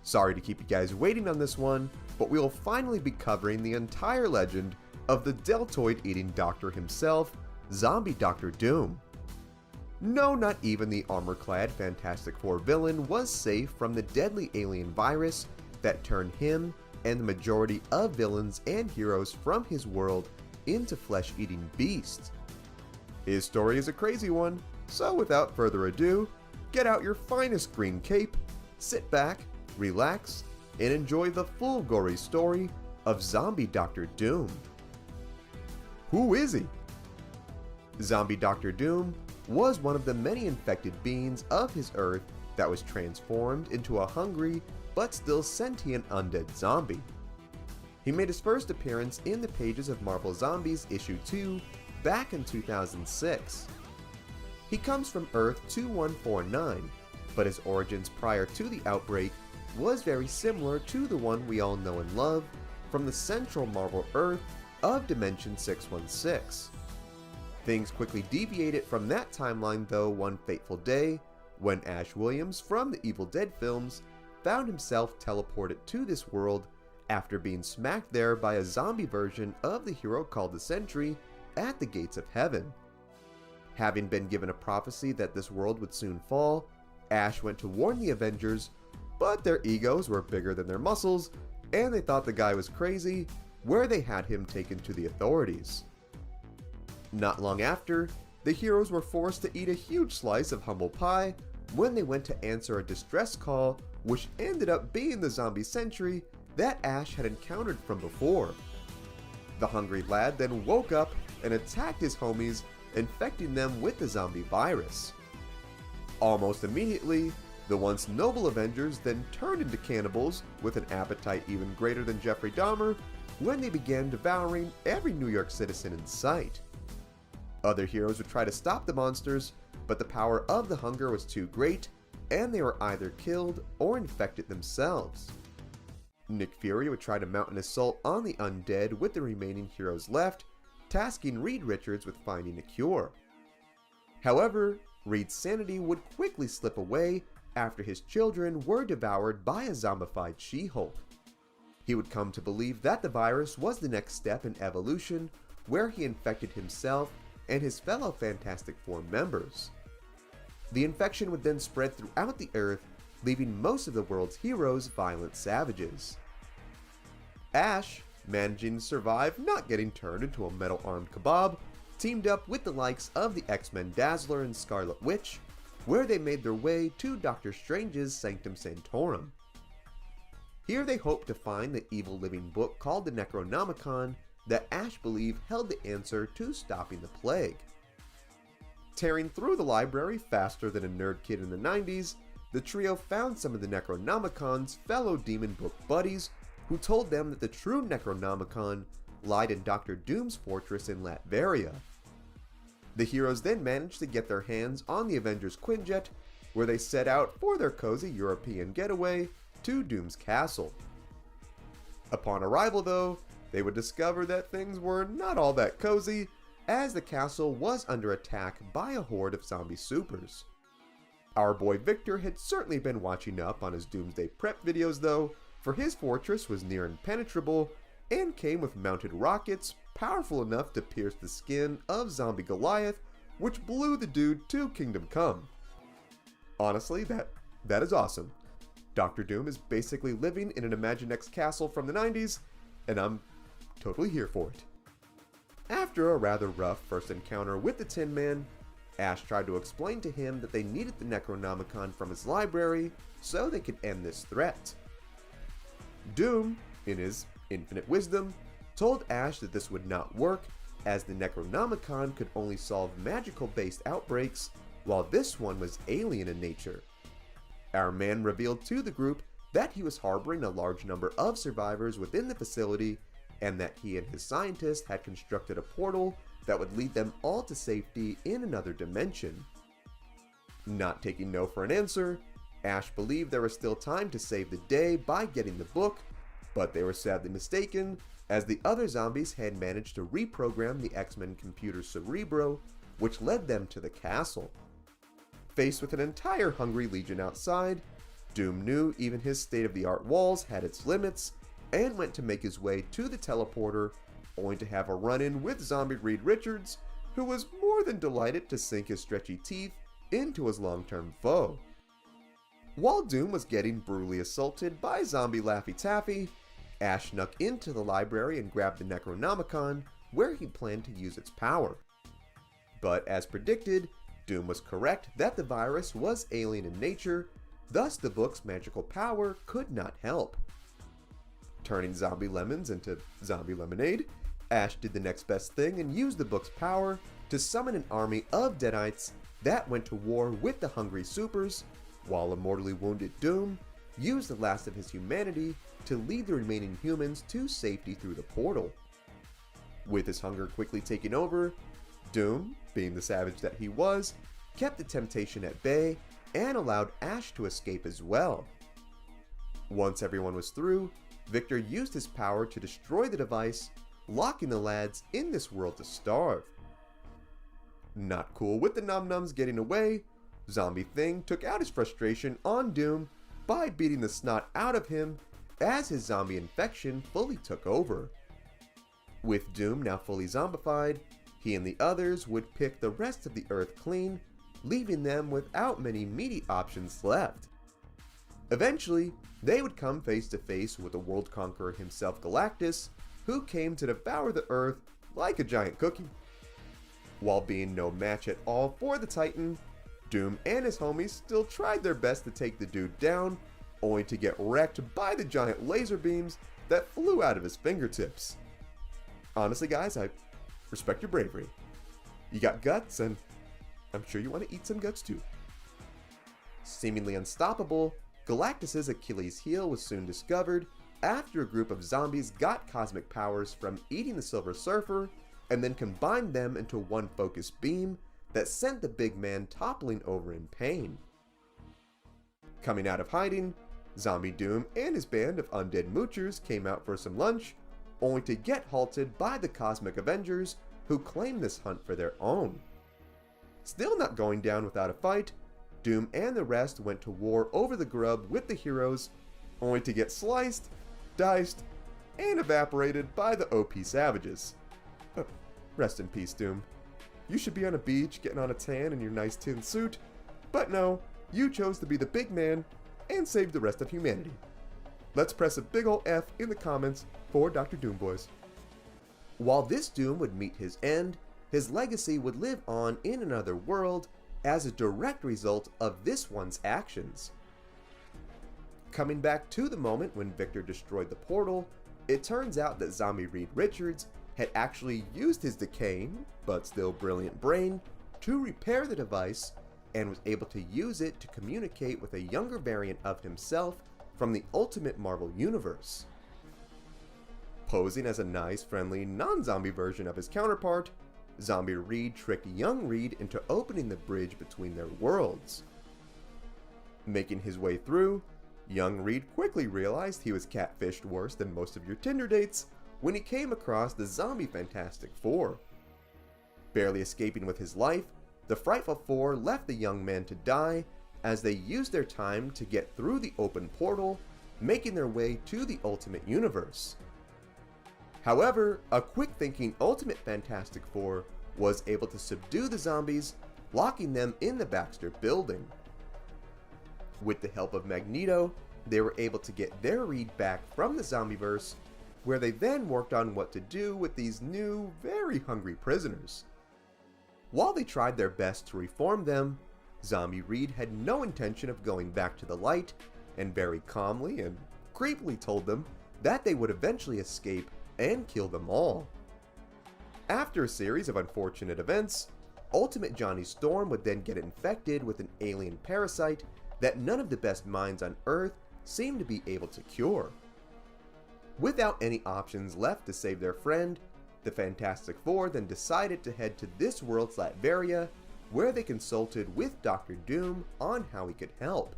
Sorry to keep you guys waiting on this one, but we will finally be covering the entire legend of the deltoid-eating doctor himself, Zombie Doctor Doom. No, not even the armor-clad Fantastic Four villain was safe from the deadly alien virus that turned him and the majority of villains and heroes from his world into flesh-eating beasts. His story is a crazy one, so without further ado, get out your finest green cape, sit back, relax, and enjoy the full gory story of Zombie Doctor Doom. Who is he? Zombie Doctor Doom was one of the many infected beings of his Earth that was transformed into a hungry but still sentient undead zombie. He made his first appearance in the pages of Marvel Zombies issue 2 back in 2006. He comes from Earth 2149, but his origins prior to the outbreak was very similar to the one we all know and love from the central Marvel Earth of Dimension 616. Things quickly deviated from that timeline though one fateful day when Ash Williams from the Evil Dead films found himself teleported to this world after being smacked there by a zombie version of the hero called the Sentry at the gates of heaven. Having been given a prophecy that this world would soon fall, Ash went to warn the Avengers, but their egos were bigger than their muscles and they thought the guy was crazy, where they had him taken to the authorities. Not long after, the heroes were forced to eat a huge slice of humble pie when they went to answer a distress call, which ended up being the zombie sentry that Ash had encountered from before. The hungry lad then woke up and attacked his homies, infecting them with the zombie virus. Almost immediately, the once noble Avengers then turned into cannibals with an appetite even greater than Jeffrey Dahmer when they began devouring every New York citizen in sight. Other heroes would try to stop the monsters, but the power of the hunger was too great, and they were either killed or infected themselves. Nick Fury would try to mount an assault on the undead with the remaining heroes left, tasking Reed Richards with finding a cure. However, Reed's sanity would quickly slip away after his children were devoured by a zombified She-Hulk. He would come to believe that the virus was the next step in evolution, where he infected himself and his fellow Fantastic Four members. The infection would then spread throughout the Earth, leaving most of the world's heroes violent savages. Ash, managing to survive not getting turned into a metal-armed kebab, teamed up with the likes of the X-Men Dazzler and Scarlet Witch, where they made their way to Doctor Strange's Sanctum Sanctorum. Here they hoped to find the evil living book called the Necronomicon that Ash believed held the answer to stopping the plague. Tearing through the library faster than a nerd kid in the 90s, the trio found some of the Necronomicon's fellow demon book buddies who told them that the true Necronomicon lied in Dr. Doom's fortress in Latveria. The heroes then managed to get their hands on the Avengers Quinjet, where they set out for their cozy European getaway to Doom's castle. Upon arrival though, they would discover that things were not all that cozy, as the castle was under attack by a horde of zombie supers. Our boy Victor had certainly been watching up on his Doomsday prep videos though, for his fortress was near impenetrable and came with mounted rockets powerful enough to pierce the skin of zombie Goliath, which blew the dude to Kingdom Come. Honestly, that is awesome. Dr. Doom is basically living in an Imaginext castle from the 90s, and I'm totally here for it. After a rather rough first encounter with the Tin Man, Ash tried to explain to him that they needed the Necronomicon from his library so they could end this threat. Doom, in his infinite wisdom, told Ash that this would not work, as the Necronomicon could only solve magical-based outbreaks, while this one was alien in nature. Our man revealed to the group that he was harboring a large number of survivors within the facility, and that he and his scientists had constructed a portal that would lead them all to safety in another dimension. Not taking no for an answer, Ash believed there was still time to save the day by getting the book, but they were sadly mistaken, as the other zombies had managed to reprogram the X-Men computer Cerebro, which led them to the castle. Faced with an entire hungry legion outside, Doom knew even his state-of-the-art walls had its limits and went to make his way to the teleporter, only to have a run-in with zombie Reed Richards, who was more than delighted to sink his stretchy teeth into his long-term foe. While Doom was getting brutally assaulted by zombie Laffy Taffy, Ash snuck into the library and grabbed the Necronomicon, where he planned to use its power. But as predicted, Doom was correct that the virus was alien in nature, thus the book's magical power could not help. Turning zombie lemons into zombie lemonade, Ash did the next best thing and used the book's power to summon an army of Deadites that went to war with the Hungry Supers, while a mortally wounded Doom used the last of his humanity to lead the remaining humans to safety through the portal. With his hunger quickly taking over, Doom, being the savage that he was, kept the temptation at bay and allowed Ash to escape as well. Once everyone was through, Victor used his power to destroy the device, locking the lads in this world to starve. Not cool with the Num-Nums getting away, Zombie Thing took out his frustration on Doom by beating the snot out of him as his zombie infection fully took over. With Doom now fully zombified, he and the others would pick the rest of the Earth clean, leaving them without many meaty options left. Eventually, they would come face to face with the world conqueror himself, Galactus, who came to devour the Earth like a giant cookie. While being no match at all for the Titan, Doom and his homies still tried their best to take the dude down, only to get wrecked by the giant laser beams that flew out of his fingertips. Honestly guys, I respect your bravery. You got guts, and I'm sure you want to eat some guts too. Seemingly unstoppable, Galactus's Achilles heel was soon discovered after a group of zombies got cosmic powers from eating the Silver Surfer and then combined them into one focused beam that sent the big man toppling over in pain. Coming out of hiding, Zombie Doom and his band of undead moochers came out for some lunch, only to get halted by the Cosmic Avengers, who claimed this hunt for their own. Still not going down without a fight, Doom and the rest went to war over the grub with the heroes, only to get sliced, diced, and evaporated by the OP savages. Rest in peace, Doom. You should be on a beach getting on a tan in your nice tin suit, but no, you chose to be the big man and save the rest of humanity. Let's press a big ol' F in the comments for Dr. Doom Boys. While this Doom would meet his end, his legacy would live on in another world as a direct result of this one's actions. Coming back to the moment when Victor destroyed the portal, it turns out that zombie Reed Richards had actually used his decaying, but still brilliant brain to repair the device and was able to use it to communicate with a younger variant of himself from the Ultimate Marvel Universe. Posing as a nice, friendly, non-zombie version of his counterpart, Zombie Reed tricked young Reed into opening the bridge between their worlds. Making his way through, young Reed quickly realized he was catfished worse than most of your Tinder dates when he came across the zombie Fantastic Four. Barely escaping with his life, the Frightful Four left the young man to die as they used their time to get through the open portal, making their way to the Ultimate Universe. However, a quick-thinking Ultimate Fantastic Four was able to subdue the zombies, locking them in the Baxter building. With the help of Magneto, they were able to get their Reed back from the Zombieverse, where they then worked on what to do with these new, very hungry prisoners. While they tried their best to reform them, Zombie Reed had no intention of going back to the light, and very calmly and creepily told them that they would eventually escape and kill them all. After a series of unfortunate events, Ultimate Johnny Storm would then get infected with an alien parasite that none of the best minds on Earth seemed to be able to cure. Without any options left to save their friend, the Fantastic Four then decided to head to this world's Latveria, where they consulted with Dr. Doom on how he could help.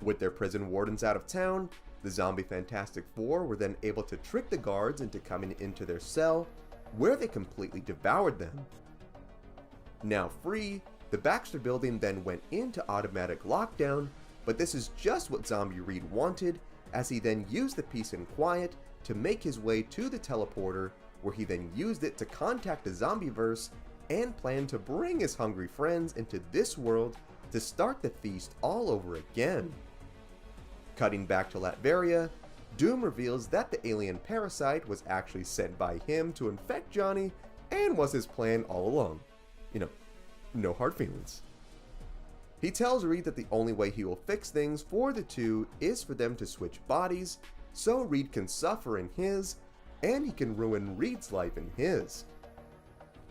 With their prison wardens out of town, the zombie Fantastic Four were then able to trick the guards into coming into their cell, where they completely devoured them. Now free, the Baxter building then went into automatic lockdown, but this is just what Zombie Reed wanted, as he then used the peace and quiet to make his way to the teleporter, where he then used it to contact the Zombieverse and planned to bring his hungry friends into this world to start the feast all over again. Cutting back to Latveria, Doom reveals that the alien parasite was actually sent by him to infect Johnny and was his plan all along. No hard feelings. He tells Reed that the only way he will fix things for the two is for them to switch bodies, so Reed can suffer in his, and he can ruin Reed's life in his.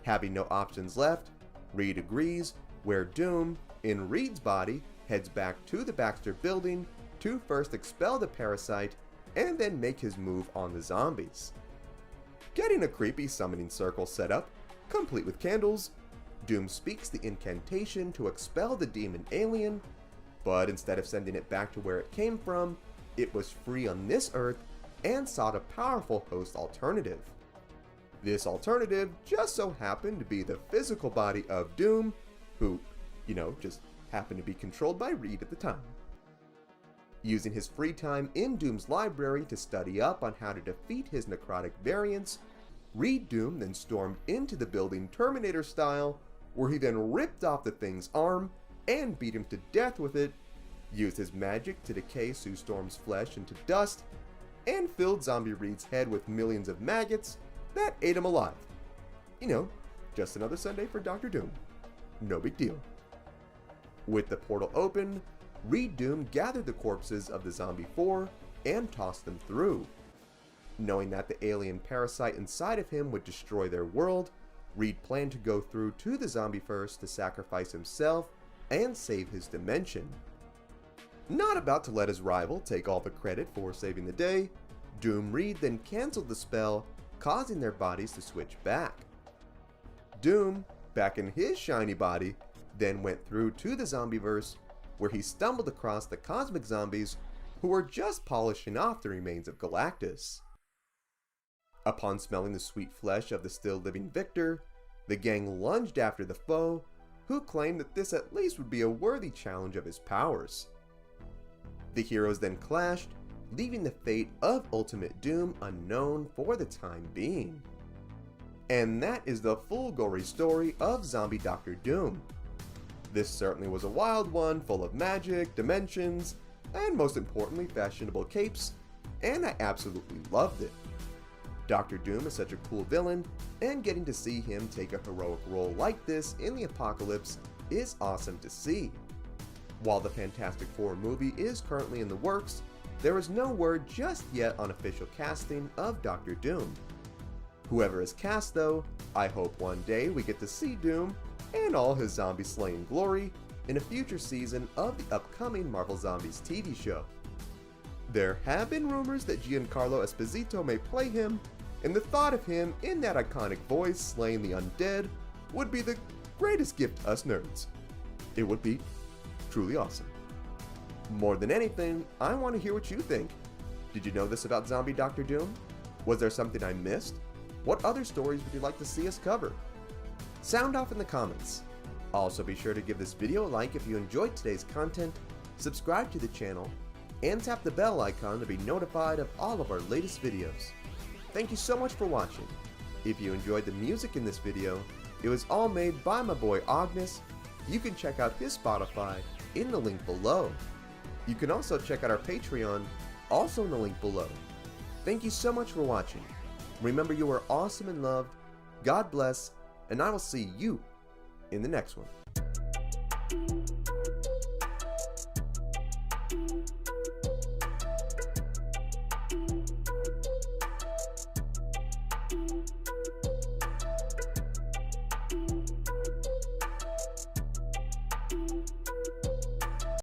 Having no options left, Reed agrees, where Doom, in Reed's body, heads back to the Baxter building to first expel the parasite and then make his move on the zombies. Getting a creepy summoning circle set up, complete with candles, Doom speaks the incantation to expel the demon alien, but instead of sending it back to where it came from, it was free on this Earth and sought a powerful host alternative. This alternative just so happened to be the physical body of Doom, who, just happened to be controlled by Reed at the time. Using his free time in Doom's library to study up on how to defeat his necrotic variants, Reed Doom then stormed into the building Terminator style, where he then ripped off the thing's arm and beat him to death with it, used his magic to decay Sue Storm's flesh into dust, and filled Zombie Reed's head with millions of maggots that ate him alive. Just another Sunday for Dr. Doom. No big deal. With the portal open, Reed Doom gathered the corpses of the Zombie 4 and tossed them through. Knowing that the alien parasite inside of him would destroy their world, Reed planned to go through to the Zombieverse to sacrifice himself and save his dimension. Not about to let his rival take all the credit for saving the day, Doom Reed then cancelled the spell, causing their bodies to switch back. Doom, back in his shiny body, then went through to the Zombieverse, where he stumbled across the cosmic zombies who were just polishing off the remains of Galactus. Upon smelling the sweet flesh of the still living victor, the gang lunged after the foe, who claimed that this at least would be a worthy challenge of his powers. The heroes then clashed, leaving the fate of Ultimate Doom unknown for the time being. And that is the full gory story of Zombie Dr. Doom. This certainly was a wild one, full of magic, dimensions, and most importantly fashionable capes, and I absolutely loved it. Dr. Doom is such a cool villain, and getting to see him take a heroic role like this in the apocalypse is awesome to see. While the Fantastic Four movie is currently in the works, there is no word just yet on official casting of Dr. Doom. Whoever is cast though, I hope one day we get to see Doom and all his zombie slaying glory in a future season of the upcoming Marvel Zombies TV show. There have been rumors that Giancarlo Esposito may play him, and the thought of him in that iconic voice slaying the undead would be the greatest gift to us nerds. It would be truly awesome. More than anything, I want to hear what you think. Did you know this about Zombie Dr. Doom? Was there something I missed? What other stories would you like to see us cover? Sound off in the comments. Also be sure to give this video a like if you enjoyed today's content, subscribe to the channel, and tap the bell icon to be notified of all of our latest videos. Thank you so much for watching. If you enjoyed the music in this video, it was all made by my boy Ognihs. You can check out his Spotify in the link below. You can also check out our Patreon, also in the link below. Thank you so much for watching. Remember, you are awesome and loved. God bless, and I will see you in the next one.